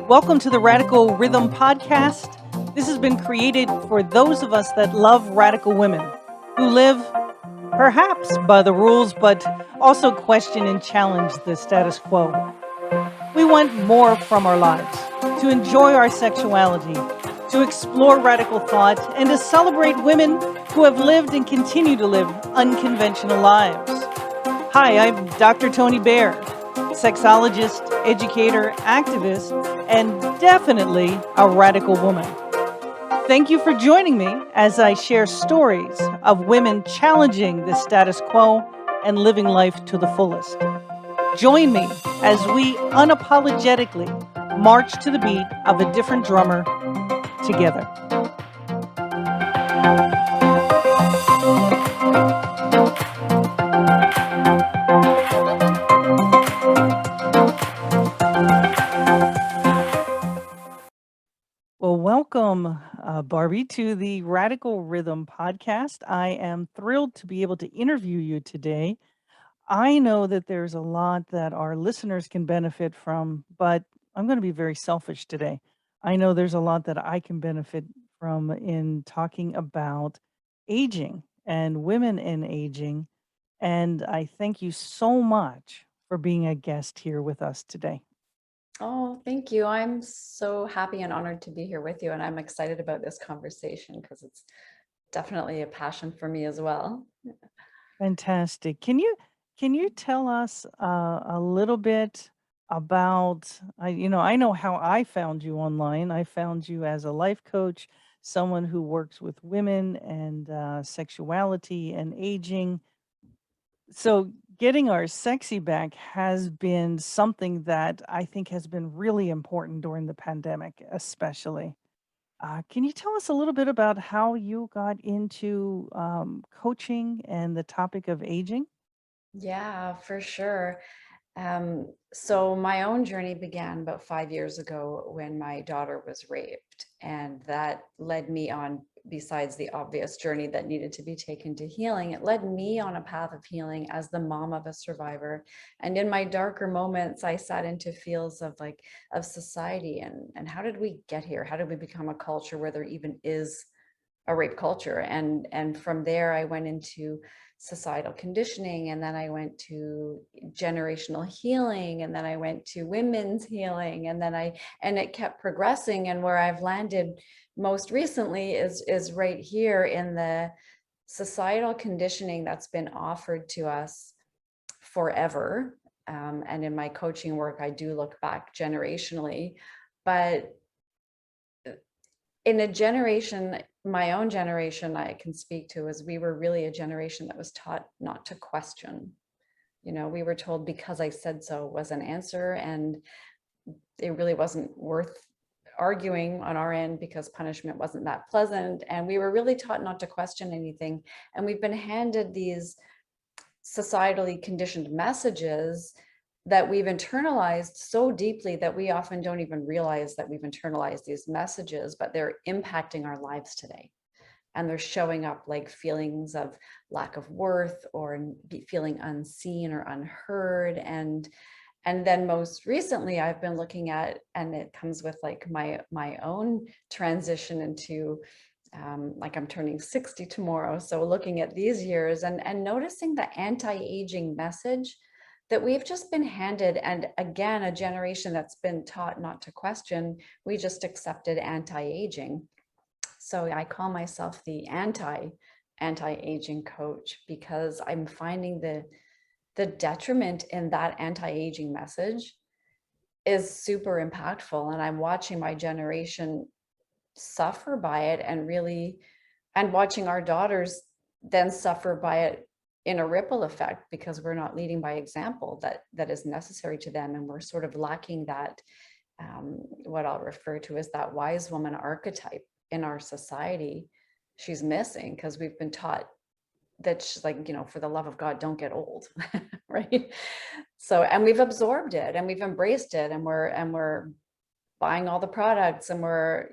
Welcome to the Radical Rhythm Podcast. This has been created for those of us that love radical women who live perhaps by the rules, but also question and challenge the status quo. We want more from our lives, to enjoy our sexuality, to explore radical thought, and to celebrate women who have lived and continue to live unconventional lives. Hi, I'm Dr. Toni Baer, sexologist, educator, activist, and definitely a radical woman. Thank you for joining me as I share stories of women challenging the status quo and living life to the fullest. Join me as we unapologetically march to the beat of a different drummer together. Well, welcome, Barbie, to the Radical Rhythm Podcast. I am thrilled to be able to interview you today. I know that there's a lot that our listeners can benefit from, but I'm going to be very selfish today. I know there's a lot that I can benefit from in talking about aging and women in aging. And I thank you so much for being a guest here with us today. Oh, thank you. I'm so happy and honored to be here with you. And I'm excited about this conversation because it's definitely a passion for me as well. Fantastic. Can you tell us a little bit about I know how I found you online. I found you as a life coach, someone who works with women and sexuality and aging. So getting our sexy back has been something that I think has been really important during the pandemic, especially. Can you tell us a little bit about how you got into coaching and the topic of aging? Yeah, for sure. So my own journey began about 5 years ago when my daughter was raped, and that led me on, besides the obvious journey that needed to be taken to healing, it led me on a path of healing as the mom of a survivor. And in my darker moments, I sat into fields of society and how did we get here? How did we become a culture where there even is a rape culture? And from there I went into societal conditioning, and then I went to generational healing, and then I went to women's healing, and it kept progressing. And where I've landed most recently is right here in the societal conditioning that's been offered to us forever. And in my coaching work, I do look back generationally, but in a generation, my own generation, I can speak to, is we were really a generation that was taught not to question. We were told because I said so was an answer, and it really wasn't worth arguing on our end because punishment wasn't that pleasant. And we were really taught not to question anything. And we've been handed these societally conditioned messages that we've internalized so deeply that we often don't even realize that we've internalized these messages, but they're impacting our lives today. And they're showing up like feelings of lack of worth or feeling unseen or unheard. And then most recently I've been looking at, and it comes with like my own transition into like I'm turning 60 tomorrow. So looking at these years and noticing the anti-aging message that we've just been handed, and again, a generation that's been taught not to question, we just accepted anti-aging. So I call myself the anti-aging coach because I'm finding the detriment in that anti-aging message is super impactful. And I'm watching my generation suffer by it, and watching our daughters then suffer by it in a ripple effect because we're not leading by example that is necessary to them. And we're sort of lacking that, what I'll refer to as that wise woman archetype in our society. She's missing because we've been taught that she's like, for the love of God, don't get old. Right. So, and we've absorbed it and we've embraced it, and we're buying all the products, and we're,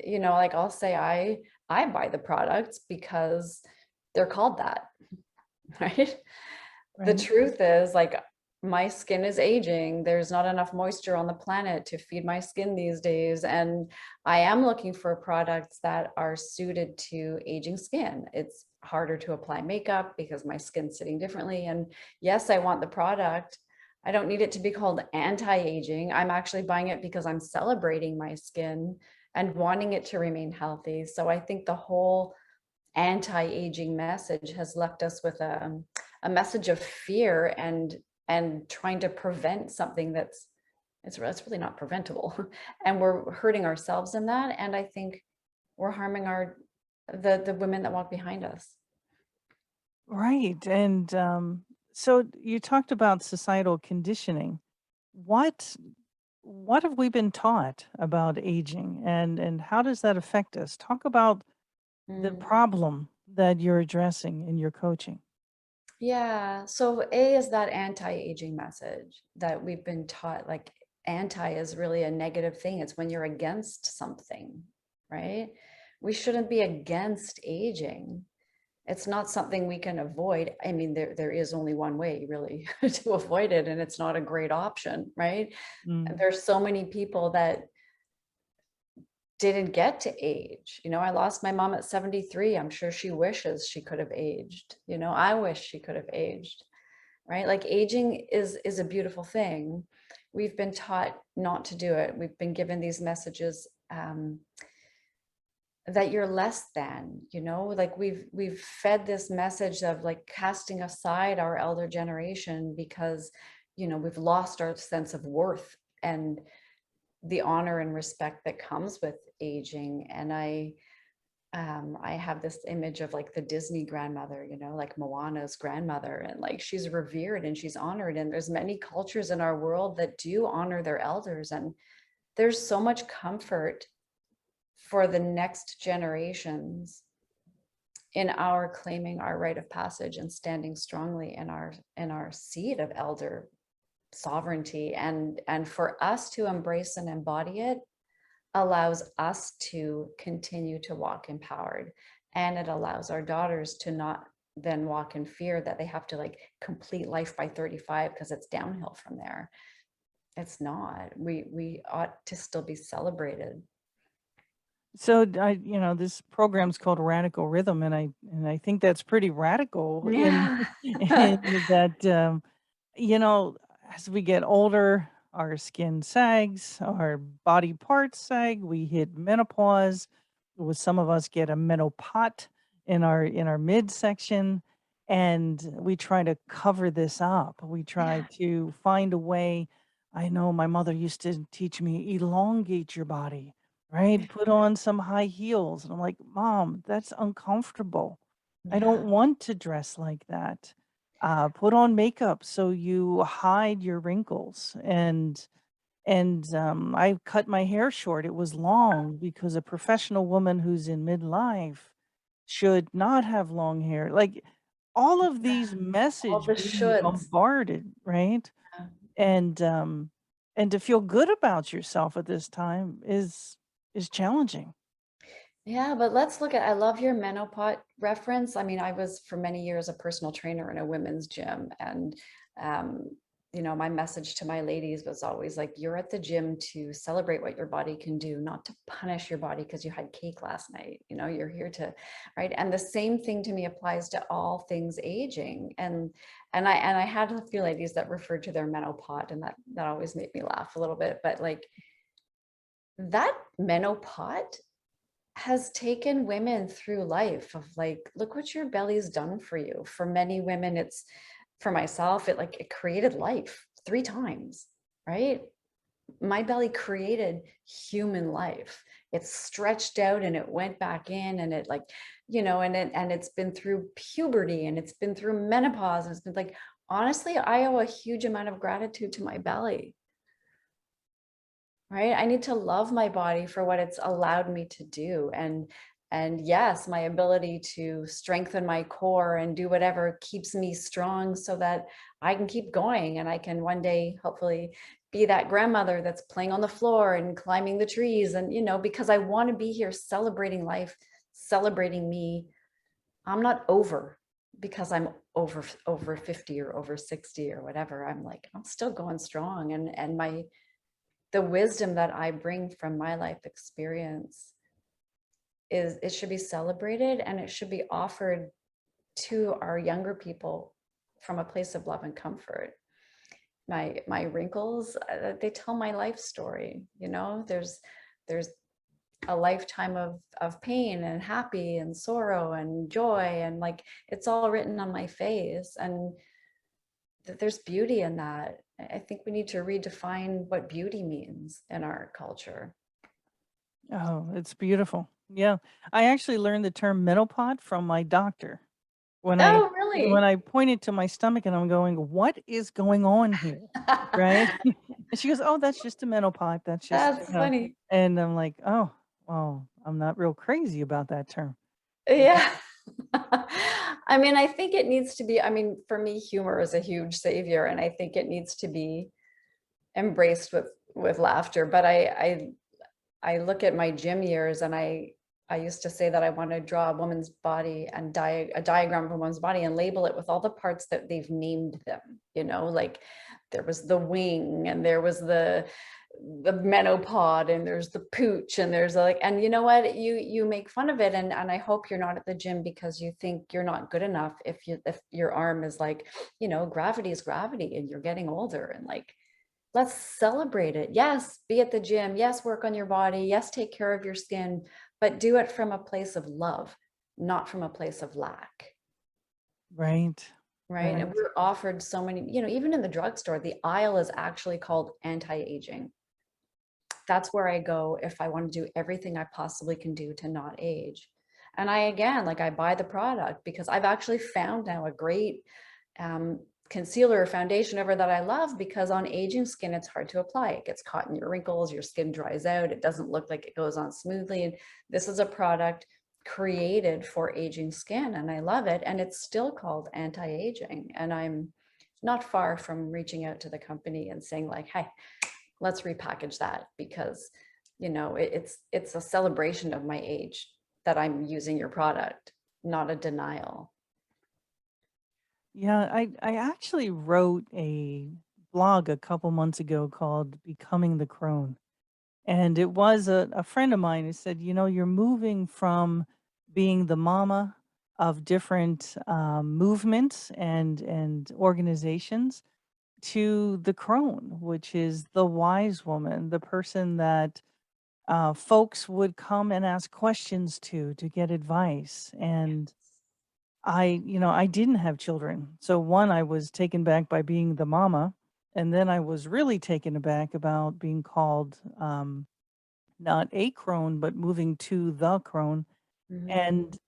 like I'll say I buy the products because they're called that. Right. The Right. truth is, like, my skin is aging. There's not enough moisture on the planet to feed my skin these days. And I am looking for products that are suited to aging skin. It's harder to apply makeup because my skin's sitting differently. And yes, I want the product. I don't need it to be called anti-aging. I'm actually buying it because I'm celebrating my skin and wanting it to remain healthy. So I think the whole anti-aging message has left us with a message of fear and trying to prevent something that's really not preventable. And we're hurting ourselves in that. And I think we're harming the women that walk behind us. Right. And so you talked about societal conditioning. What what have we been taught about aging, and how does that affect us? Talk about the Mm. problem that you're addressing in your coaching. Yeah. So A is that anti-aging message that we've been taught, like anti is really a negative thing. It's when you're against something, right? We shouldn't be against aging. It's not something we can avoid. I mean, there is only one way really to avoid it, and it's not a great option, right? Mm. There's so many people that didn't get to age. I lost my mom at 73. I'm sure she wishes she could have aged. I wish she could have aged, right? Like aging is a beautiful thing. We've been taught not to do it. We've been given these messages that you're less than, like we've fed this message of like casting aside our elder generation because, we've lost our sense of worth and the honor and respect that comes with aging. And I have this image of like the Disney grandmother, like Moana's grandmother, and like she's revered and she's honored. And there's many cultures in our world that do honor their elders. And there's so much comfort for the next generations in our claiming our rite of passage and standing strongly in our seat of elder sovereignty. And for us to embrace and embody it allows us to continue to walk empowered, and it allows our daughters to not then walk in fear that they have to like complete life by 35 because it's downhill from there. It's not. We ought to still be celebrated. So this program's called Radical Rhythm, and I think that's pretty radical in Yeah. in that you know, as we get older, our skin sags, our body parts sag, we hit menopause. With some of us get a menopause in our midsection, and we try to cover this up. We try Yeah. to find a way. I know my mother used to teach me elongate your body, right? Put on some high heels. And I'm like, Mom, that's uncomfortable. I don't Yeah. want to dress like that. Put on makeup so you hide your wrinkles. And I cut my hair short. It was long because a professional woman who's in midlife should not have long hair. Like all of these All message the being shoulds. bombarded, right? Yeah. And and to feel good about yourself at this time is challenging. Yeah, but let's look at, I love your menopause reference. I mean, I was for many years a personal trainer in a women's gym. And, um, my message to my ladies was always like, you're at the gym to celebrate what your body can do, not to punish your body because you had cake last night. You're here to, right? And the same thing to me applies to all things aging. And I had a few ladies that referred to their menopause, and that always made me laugh a little bit. But like that menopause has taken women through life of like, look what your belly's done for you. For many women, it's, for myself, it created life 3 times, right? My belly created human life. It stretched out and it went back in, and it like, and it's been through puberty, and it's been through menopause, and it's been like, honestly, I owe a huge amount of gratitude to my belly. Right? I need to love my body for what it's allowed me to do. And yes, my ability to strengthen my core and do whatever keeps me strong so that I can keep going, and I can one day hopefully be that grandmother that's playing on the floor and climbing the trees, and because I want to be here celebrating life, celebrating me. I'm not over because I'm over 50 or over 60 or whatever, I'm like, I'm still going strong. And the wisdom that I bring from my life experience is, it should be celebrated, and it should be offered to our younger people from a place of love and comfort. My wrinkles, they tell my life story. There's a lifetime of pain and happy and sorrow and joy, and like, it's all written on my face, and there's beauty in that. I think we need to redefine what beauty means in our culture. Oh, it's beautiful. Yeah. I actually learned the term menopause from my doctor. Oh, When really? I pointed to my stomach and I'm going, "What is going on here?" Right? And she goes, "Oh, that's just a menopause. That's just, That's funny. and I'm like, "Oh, well, I'm not real crazy about that term." Yeah. I mean, I think it needs to be, I mean, for me, humor is a huge savior, and I think it needs to be embraced with laughter. But I look at my gym years, and I used to say that I want to draw a woman's body and a diagram of a woman's body and label it with all the parts that they've named them. Like, there was the wing, and there was the menopause, and there's the pooch, and there's like, and you know what, you make fun of it, and I hope you're not at the gym because you think you're not good enough if your arm is like, gravity is gravity, and you're getting older, and like, let's celebrate it. Yes, be at the gym. Yes, work on your body. Yes, take care of your skin, but do it from a place of love, not from a place of lack. Right. Right. And Right. we're offered so many, even in the drugstore, the aisle is actually called anti-aging. That's where I go if I want to do everything I possibly can do to not age. And again, like, I buy the product because I've actually found now a great concealer or foundation over that I love, because on aging skin, it's hard to apply. It gets caught in your wrinkles, your skin dries out, it doesn't look like it goes on smoothly. And this is a product created for aging skin, and I love it. And it's still called anti-aging. And I'm not far from reaching out to the company and saying like, hey, let's repackage that, because it's a celebration of my age that I'm using your product, not a denial. Yeah, I actually wrote a blog a couple months ago called Becoming the Crone. And it was a friend of mine who said, you're moving from being the mama of different movements and organizations to the crone, which is the wise woman, the person that folks would come and ask questions to get advice. And I didn't have children. So one, I was taken back by being the mama. And then I was really taken aback about being called not a crone, but moving to the crone. Mhm.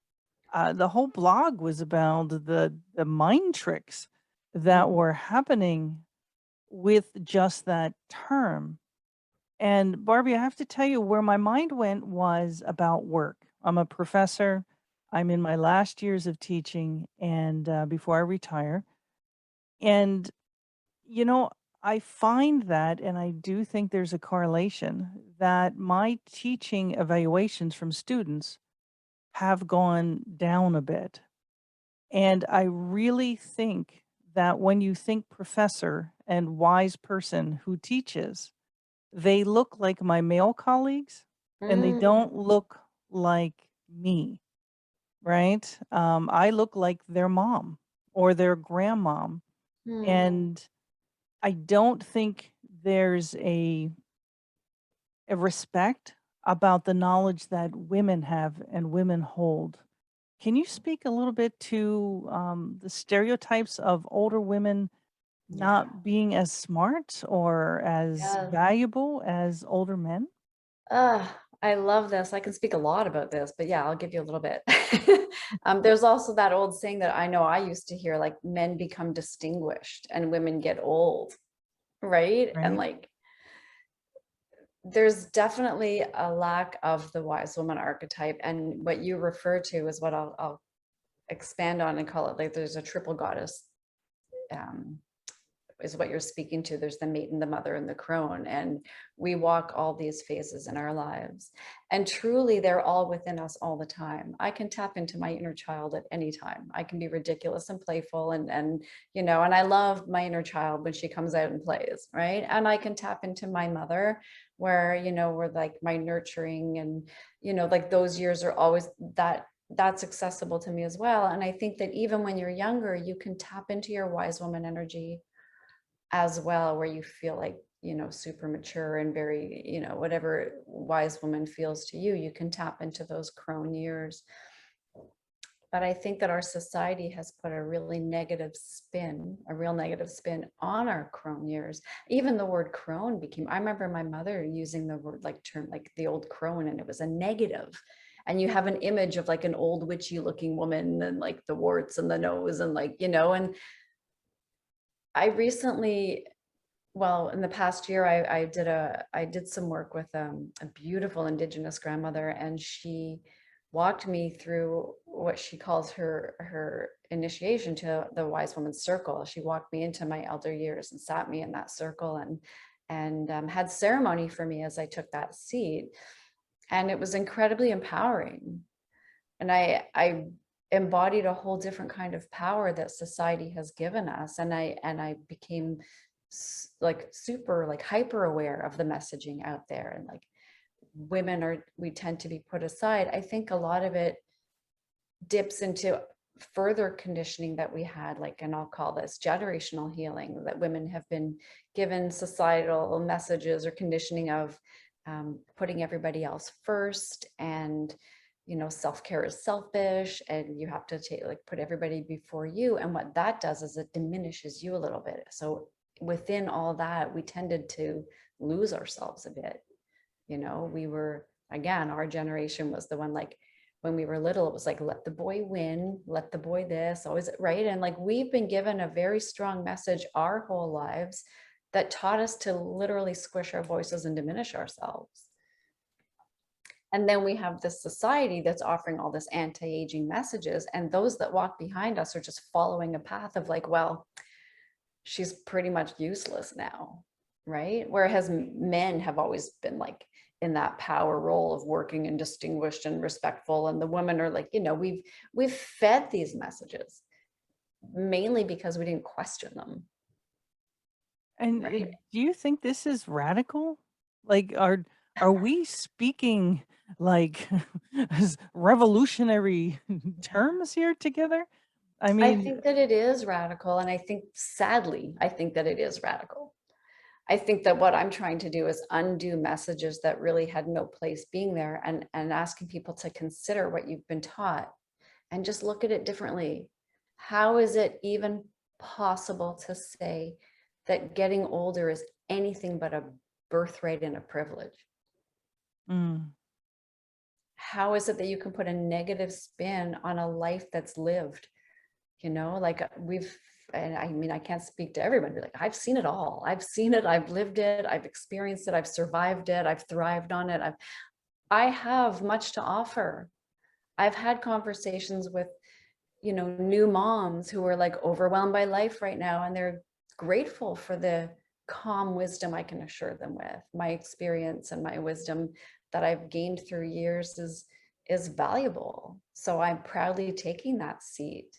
And the whole blog was about the mind tricks that Mhm. were happening with just that term. And Barbie, I have to tell you where my mind went was about work. I'm a professor. I'm in my last years of teaching, and before I retire. And you know, I find that, and I do think there's a correlation that my teaching evaluations from students have gone down a bit. And I really think that when you think professor and wise person who teaches, they look like my male colleagues and they Mm. don't look like me, right? I look like their mom or their grandmom. Mm. And I don't think there's a respect about the knowledge that women have and women hold. Can you speak a little bit to the stereotypes of older women Yeah. not being as smart or as Yes. valuable as older men? I love this. I can speak a lot about this, but yeah, I'll give you a little bit. There's also that old saying that I know I used to hear, like, men become distinguished and women get old, right? And Right? like, there's definitely a lack of the wise woman archetype. And what you refer to is what I'll expand on and call it, like, there's a triple goddess um, is what you're speaking to. There's the maiden, the mother, and the crone, and we walk all these phases in our lives. And truly, they're all within us all the time. I can tap into my inner child at any time. I can be ridiculous and playful, and and I love my inner child when she comes out and plays, right? And I can tap into my mother, where we're like my nurturing, and like those years are always that's accessible to me as well. And I think that even when you're younger, you can tap into your wise woman energy as well, where you feel like super mature and very whatever wise woman feels to you, you can tap into those crone years. But I think that our society has put a real negative spin on our crone years. Even the word crone I remember my mother using the word term like the old crone, and it was a negative. And you have an image of like an old witchy looking woman and like the warts and the nose and and I recently, well, in the past year, I did some work with a beautiful Indigenous grandmother, and she walked me through what she calls her initiation to the Wise Woman's Circle. She walked me into my elder years and sat me in that circle, and had ceremony for me as I took that seat, and it was incredibly empowering. And I embodied a whole different kind of power that society has given us, and I became like super like hyper aware of the messaging out there, and like we tend to be put aside. I think a lot of it dips into further conditioning that we had, like, and I'll call this generational healing, that women have been given societal messages or conditioning of putting everybody else first, and self-care is selfish, and you have to put everybody before you. And what that does is it diminishes you a little bit. So within all that, we tended to lose ourselves a bit. We were, again, our generation was the one, like when we were little, it was like, let the boy win, let the boy this, always, right? And like we've been given a very strong message our whole lives that taught us to literally squish our voices and diminish ourselves. And then we have this society that's offering all this anti-aging messages, and those that walk behind us are just following a path of like, well, she's pretty much useless now, right? Whereas men have always been like in that power role of working and distinguished and respectful, and the women are like, we've fed these messages mainly because we didn't question them. And Right. do you think this is radical? Like, are we speaking like as revolutionary terms here together? I I mean, think that it is radical, and I think, sadly, I think that it is radical. I think that what I'm trying to do is undo messages that really had no place being there, and asking people to consider what you've been taught and just look at it differently. How is it even possible to say that getting older is anything but a birthright and a privilege? mm, How is it that you can put a negative spin on a life that's lived? Like and I mean, I can't speak to everybody. Like, I've seen it all. I've seen it. I've lived it. I've experienced it. I've survived it. I've thrived on it. I have much to offer. I've had conversations with, new moms who are like overwhelmed by life right now, and they're grateful for the calm wisdom I can assure them with. My experience and my wisdom that I've gained through years is valuable. So I'm proudly taking that seat.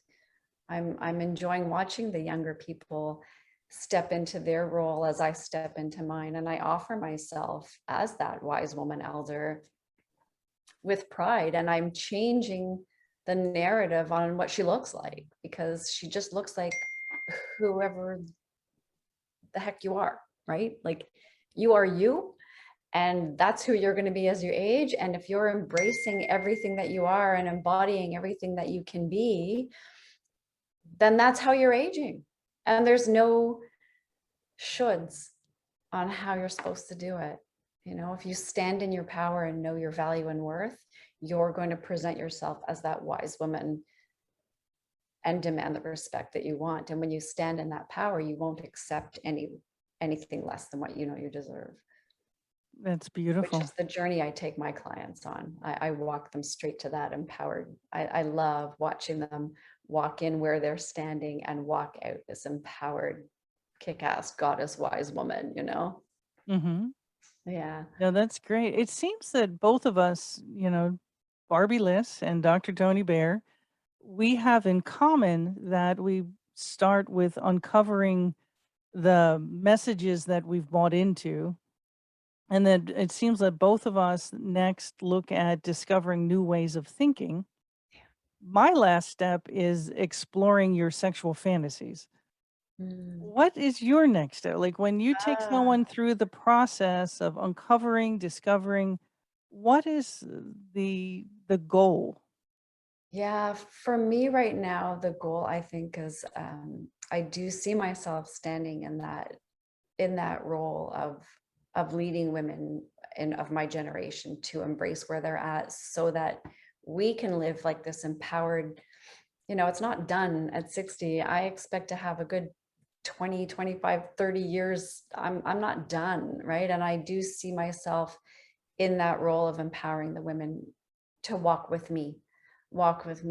I'm enjoying watching the younger people step into their role as I step into mine, and I offer myself as that wise woman elder with pride. And I'm changing the narrative on what she looks like, because she just looks like whoever the heck you are, right? Like, you are you, and that's who you're going to be as you age. And if you're embracing everything that you are and embodying everything that you can be, then that's how you're aging. And there's no shoulds on how you're supposed to do it. If you stand in your power and know your value and worth, you're going to present yourself as that wise woman and demand the respect that you want. And when you stand in that power, you won't accept anything less than what you deserve. that's Which beautiful. is the journey I take my clients on. I walk them straight to that empowered. I love watching them walk in where they're standing and walk out this empowered kick-ass goddess wise woman, you know? Mhm. Yeah. No, that's great. It seems that both of us, Barbie Liss and Dr. Tony Bear, we have in common that we start with uncovering the messages that we've bought into. And then it seems that both of us next look at discovering new ways of thinking. My last step is exploring your sexual fantasies. Mm. What is your next step? Like when you take Ah. someone through the process of uncovering, discovering, what is the goal? Yeah, for me right now, the goal I think is I do see myself standing in that role of leading women in of my generation to embrace where they're at so that we can live like this empowered, it's not done at 60. I expect to have a good 20, 25, 30 years. I'm not done, right? And I do see myself in that role of empowering the women to walk with me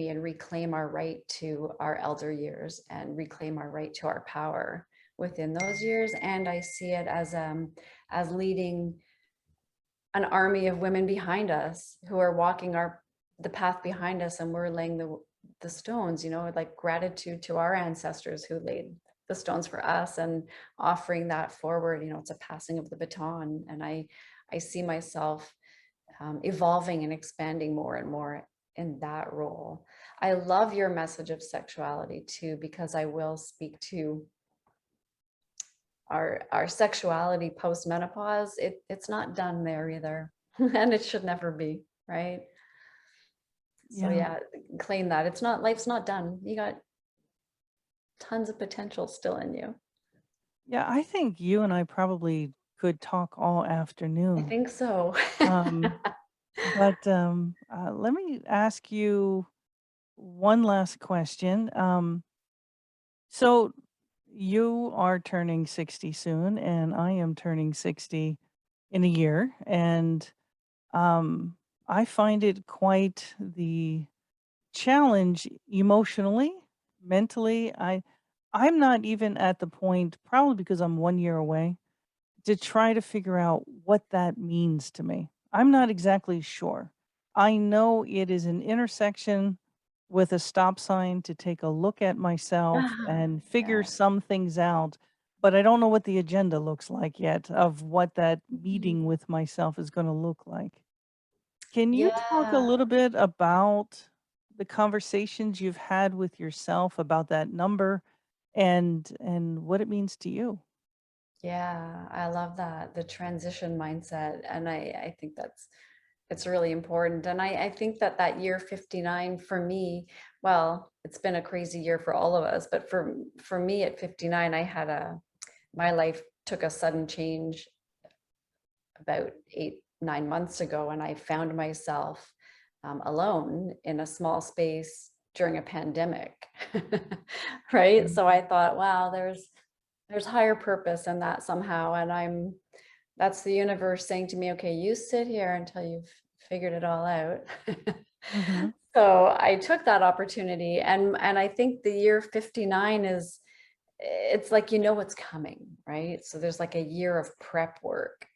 and reclaim our right to our elder years and reclaim our right to our power within those years. And I see it as leading an army of women behind us who are walking the path behind us, and we're laying the stones, like gratitude to our ancestors who laid the stones for us and offering that forward. It's a passing of the baton. And I see myself evolving and expanding more and more in that role. I love your message of sexuality too, because I will speak to our sexuality post menopause. It's not done there either, and it should never be, right? So Yeah. yeah, claim that it's not, life's not done. You got tons of potential still in you. Yeah, I think you and I probably could talk all I afternoon. think so. Um, but let me ask you one last question. So you are turning 60 soon, and I am turning 60 in a year. And um, I find it quite the challenge emotionally, mentally. I'm not even at the point, probably because I'm 1 year away, to try to figure out what that means to me. I'm not exactly sure. I know it is an intersection with a stop sign to take a look at myself and figure Yeah. some things out, but I don't know what the agenda looks like yet of what that Mhm. meeting with myself is going to look like. Can you talk a Yeah. little bit about the conversations you've had with yourself about that number and what it means to you? Yeah, I love that, the transition mindset. And I think it's really important. And I think that year 59 for me, well, it's been a crazy year for all of us, but for me at 59, my life took a sudden change about 8, 9 months ago, and I found myself alone in a small space during a pandemic. Right? Mhm. So I thought, wow, there's higher purpose in that somehow. And that's the universe saying to me, okay, you sit here until you've figured it all out. Mhm. So I took that opportunity, and I think the year 59 is, it's like, what's coming, right? So there's like a year of prep work,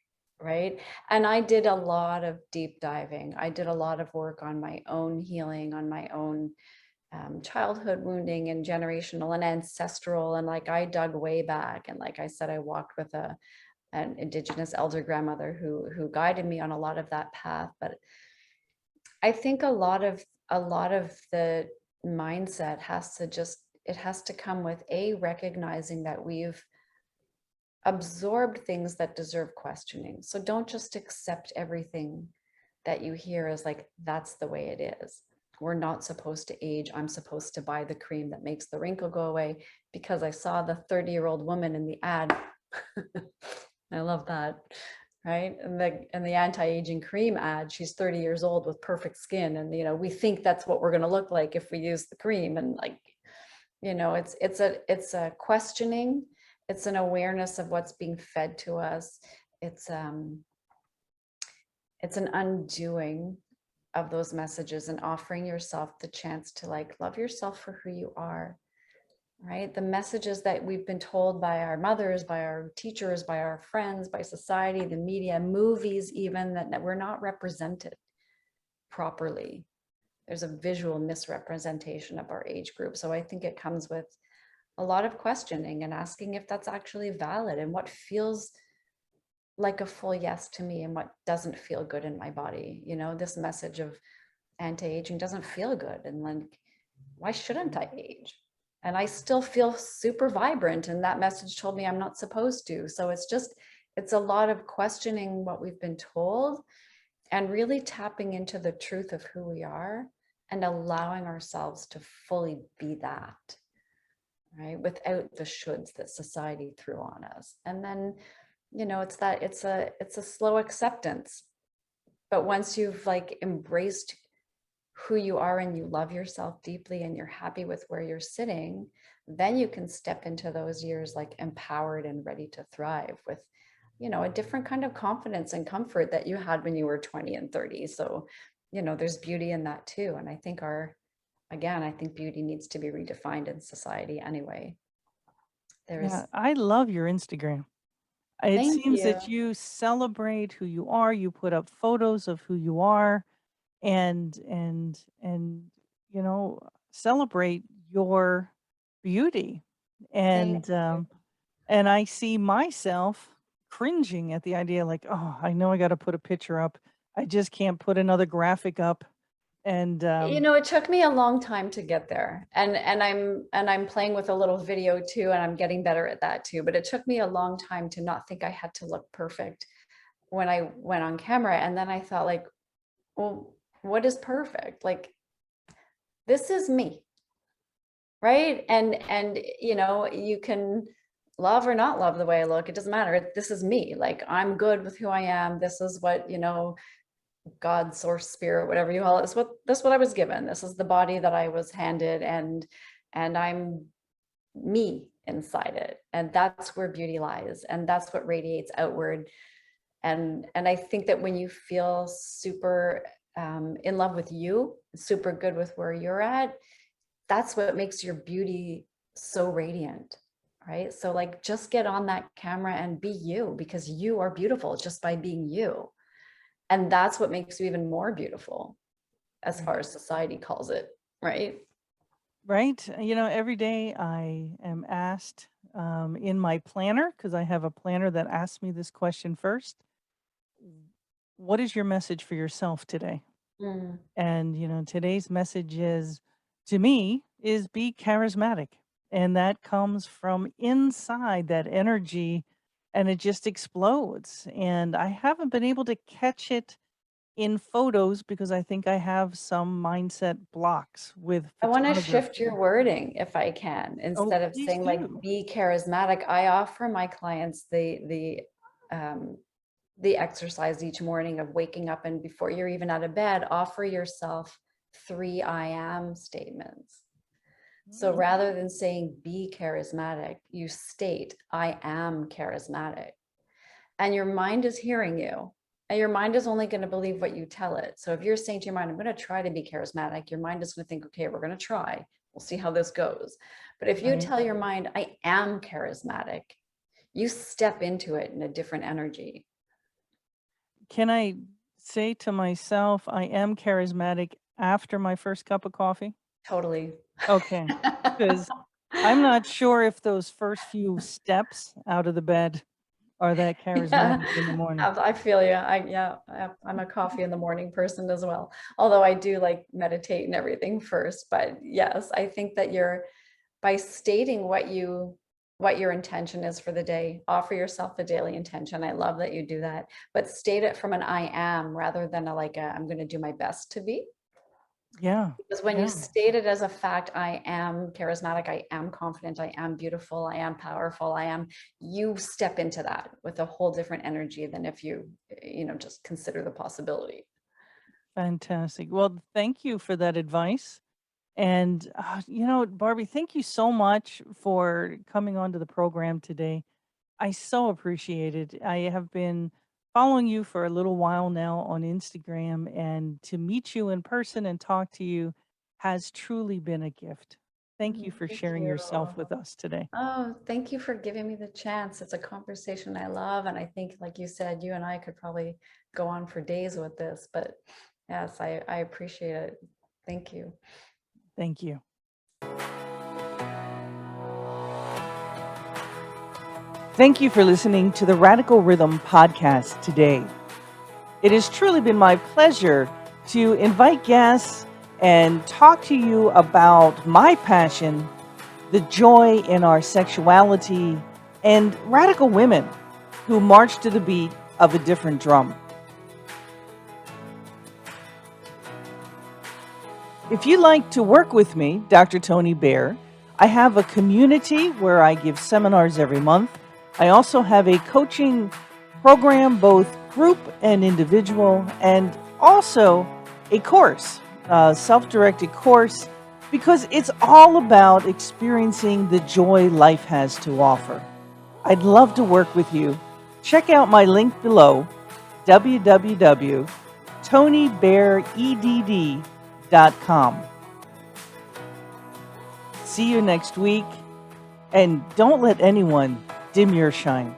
right? And I did a lot of deep diving. I did a lot of work on my own healing, on my own childhood wounding and generational and ancestral. And like I dug way back. And like I said, I walked with an Indigenous elder grandmother who guided me on a lot of that path. But I think a lot of the mindset it has to come with recognizing that we've absorbed things that deserve questioning. So don't just accept everything that you hear as like, that's the way it is. We're not supposed to age. I'm supposed to buy the cream that makes the wrinkle go away because I saw the 30-year-old woman in the ad. I love that. Right. And the anti-aging cream ad, she's 30 years old with perfect skin. And we think that's what we're going to look like if we use the cream. And like, it's a questioning, it's an awareness of what's being fed to us. It's an undoing of those messages and offering yourself the chance to like love yourself for who you are. right? The messages that we've been told by our mothers, by our teachers, by our friends, by society, the media, movies, even that we're not represented properly. There's a visual misrepresentation of our age group. So I think it comes with a lot of questioning and asking if that's actually valid and what feels like a full yes to me and what doesn't feel good in my body. You know, this message of anti-aging doesn't feel good. And like, why shouldn't I age? And I still feel super vibrant. And that message told me I'm not supposed to. So it's a lot of questioning what we've been told and really tapping into the truth of who we are and allowing ourselves to fully be that, right? Without the shoulds that society threw on us. And then, you know, it's a slow acceptance. But once you've like embraced who you are and you love yourself deeply and you're happy with where you're sitting, then you can step into those years like empowered and ready to thrive with, you know, a different kind of confidence and comfort that you had when you were 20 and 30. So, you know, there's beauty in that too. And I think I think beauty needs to be redefined in society anyway. Yeah, There's, I love your Instagram. It thank seems you. that you celebrate who you are, you put up photos of who you are, and you know, celebrate your beauty. Thank And you. and I see myself cringing at the idea like, "Oh, I know I gotta put a picture up. I just can't put another graphic up." And, You know, it took me a long time to get there. And I'm playing with a little video too, and I'm getting better at that too. But it took me a long time to not think I had to look perfect when I went on camera. And then I thought like, well, what is perfect? Like, this is me, right? And you know, you can love or not love the way I look. It doesn't matter. This is me. Like, I'm good with who I am. This is what, you know, God, source, spirit, whatever you call it. This what I was given. This is the body that I was handed, and I'm me inside it. And that's where beauty lies. And that's what radiates outward. And I think that when you feel super in love with you, super good with where you're at, that's what makes your beauty so radiant. Right. So like just get on that camera and be you, because you are beautiful just by being you. And that's what makes you even more beautiful as right. far as society calls it, right? Right? You know, every day I am asked, in my planner, because I have a planner that asks me this question first, "What is your message for yourself today?" Mm. And, you know, today's message is, to me, is be charismatic. And that comes from inside that energy and it just explodes. And I haven't been able to catch it in photos because I think I have some mindset blocks with I want to shift photography. your wording if I can. Oh, Instead of please saying like do. be charismatic, I offer my clients the exercise each morning of waking up, and before you're even out of bed, offer yourself 3 I am statements. So Mm, rather than saying be charismatic, you state I am charismatic. And your mind is hearing you, and your mind is only going to believe what you tell it. So if you're saying to your mind, I'm going to try to be charismatic, your mind is going to think, okay, we're going to try, we'll see how this goes. But if you right. tell your mind, I am charismatic, you step into it in a different energy. Can I say to myself, I am charismatic after my first cup of coffee? Totally. Okay. Because I'm not sure if those first few steps out of the bed are that Yeah, charismatic in the morning. I feel you. I'm a coffee in the morning person as well. Although I do like meditate and everything first. But yes, I think that you're by stating what your intention is for the day, offer yourself a daily intention. I love that you do that, but state it from an I am rather than I'm going to do my best to be. Yeah. Because when you Yeah. state it as a fact, I am charismatic, I am confident, I am beautiful, I am powerful, you step into that with a whole different energy than if you know, just consider the possibility. Fantastic. Well, thank you for that advice. And, you know, Barbie, thank you so much for coming onto the program today. I so appreciate it. I have been following you for a little while now on Instagram, and to meet you in person and talk to you has truly been a gift. Thank you for Thank sharing you. yourself with us today. Oh, thank you for giving me the chance. It's a conversation I love. And I think, like you said, you and I could probably go on for days with this. But yes, I appreciate it. Thank you. Thank you. Thank you for listening to the Radical Rhythm podcast today. It has truly been my pleasure to invite guests and talk to you about my passion, the joy in our sexuality, and radical women who march to the beat of a different drum. If you'd like to work with me, Dr. Toni Baer, I have a community where I give seminars every month. I also have a coaching program, both group and individual, and also a course, a self-directed course, because it's all about experiencing the joy life has to offer. I'd love to work with you. Check out my link below, www.tonibaeredd.com. See you next week, and don't let anyone dim your shine.